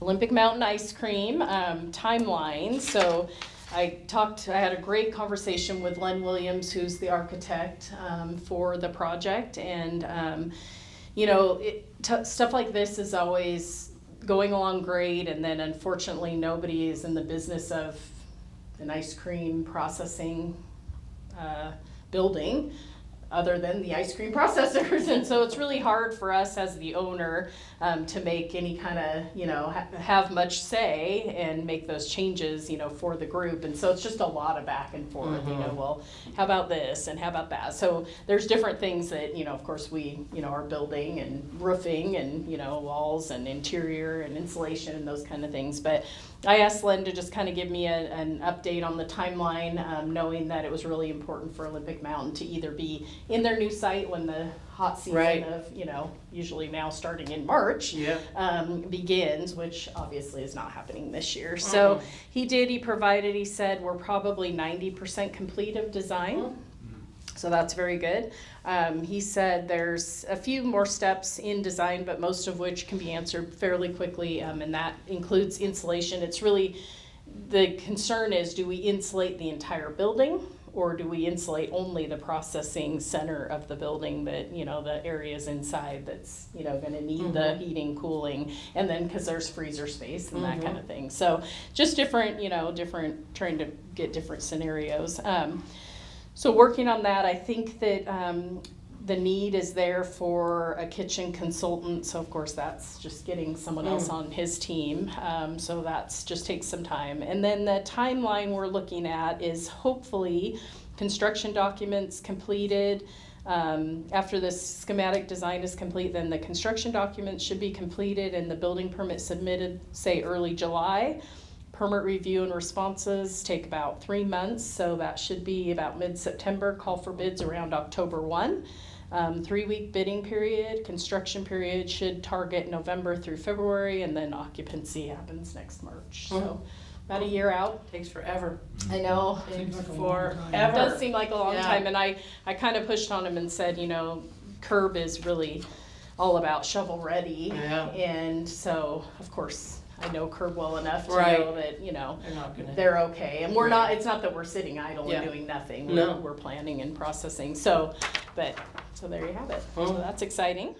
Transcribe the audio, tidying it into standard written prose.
Olympic Mountain ice cream timeline. So I had a great conversation with Len Williams, who's the architect for the project, and you know, stuff like this is always going along great, and then unfortunately nobody is in the business of an ice cream processing building other than the ice cream processors, and so it's really hard for us as the owner to make any kind of, you know, have much say and make those changes, you know, for the group. And so it's just a lot of back and forth, you know, well, how about this and how about that? So there's different things that, you know, of course we, you know, are building and roofing and, you know, walls and interior and insulation and those kind of things. But I asked Len to just kind of give me an update on the timeline, knowing that it was really important for Olympic Mountain to either be in their new site when the hot season of, you know, usually now starting in March, begins, which obviously is not happening this year. So he provided, he said, we're probably 90% complete of design. So that's very good. He said there's a few more steps in design, but most of which can be answered fairly quickly, and that includes insulation. It's really, the concern is, do we insulate the entire building, or do we insulate only the processing center of the building, that, you know, the areas inside that's, you know, going to need the heating, cooling, and then because there's freezer space and that kind of thing. So just different, you know, trying to get different scenarios. So working on that, I think that the need is there for a kitchen consultant. So of course that's just getting someone else on his team. So that's just takes some time. And then the timeline we're looking at is hopefully construction documents completed. After this schematic design is complete, then the construction documents should be completed and the building permit submitted, say early July. Permit review and responses take about 3 months, so that should be about mid-September. Call for bids around October 1. 3-week bidding period. Construction period should target November through February, and then occupancy happens next March. So about a year out. Takes forever. I know. Seems like a long Forever. time. It does seem like a long Yeah. time, and I kind of pushed on him and said, you know, curb is really all about shovel ready. Yeah. And so, of course, I know curb well enough to Right. know that, you know, They're not gonna. they're okay. And we're not, it's not that we're sitting idle Yeah. and doing nothing. No. We're planning and processing. So there you have it. So that's exciting.